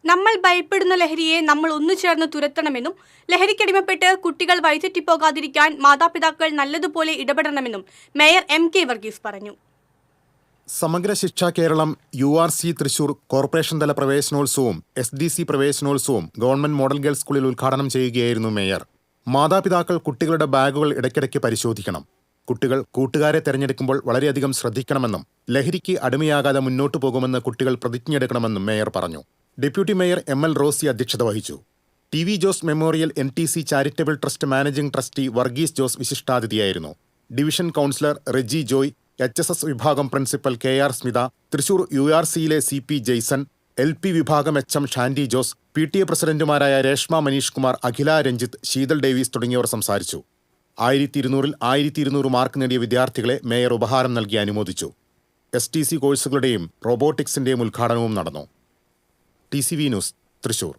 നമ്മൾ ഭയപ്പെടുന്ന ലഹരിയെ നമ്മൾ ഒന്നുചേർന്ന് തുരത്തണമെന്നും ലഹരിക്കടിമപ്പെട്ട് കുട്ടികൾ വഴിതെറ്റിപ്പോകാതിരിക്കാൻ മാതാപിതാക്കൾ നല്ലതുപോലെ ഇടപെടണമെന്നും മേയർ MK വർഗീസ് പറഞ്ഞു. സമഗ്ര ശിക്ഷ കേരളം URC തൃശൂർ കോർപ്പറേഷൻ തല പ്രവേശനോത്സവവും SDC പ്രവേശനോത്സവവും ഗവൺമെന്റ് മോഡൽ ഗേൾസ് സ്കൂളിൽ ഉദ്ഘാടനം ചെയ്യുകയായിരുന്നു മേയർ. മാതാപിതാക്കൾ കുട്ടികളുടെ ബാഗുകൾ ഇടയ്ക്കിടയ്ക്ക് പരിശോധിക്കണം. കുട്ടികൾ കൂട്ടുകാരെ തെരഞ്ഞെടുക്കുമ്പോൾ വളരെയധികം ശ്രദ്ധിക്കണമെന്നും ലഹരിക്ക് അടിമയാകാതെ മുന്നോട്ടു പോകുമെന്ന് കുട്ടികൾ പ്രതിജ്ഞയെടുക്കണമെന്നും മേയർ പറഞ്ഞു. ഡെപ്യൂട്ടി മേയർ ML റോസി അധ്യക്ഷത വഹിച്ചു. TV Jose memorial NTC charitable trust managing trustee Varghese Jose വിശിഷ്ടാതിഥിയായിരുന്നു. Division councillor Reji Joy, HSS വിഭാഗം പ്രിൻസിപ്പൽ KR സ്മിത, തൃശൂർ URCയിലെ CP ജെയ്സൺ, LP വിഭാഗം HM ഷാൻഡി ജോസ്, PTA പ്രസിഡന്റുമാരായ രേഷ്മ മനീഷ് കുമാർ, അഖില രഞ്ജിത്ത്, ശീതൽ ഡേവിസ് തുടങ്ങിയവർ സംസാരിച്ചു. 1200-ൽ 1200 മാർക്ക് നേടിയ വിദ്യാർത്ഥികളെ മേയർ ഉപഹാരം നൽകി അനുമോദിച്ചു. STC കോഴ്സുകളുടെയും റോബോട്ടിക്സിന്റെയും ഉദ്ഘാടനവും നടന്നു. TCV news, Thrissur.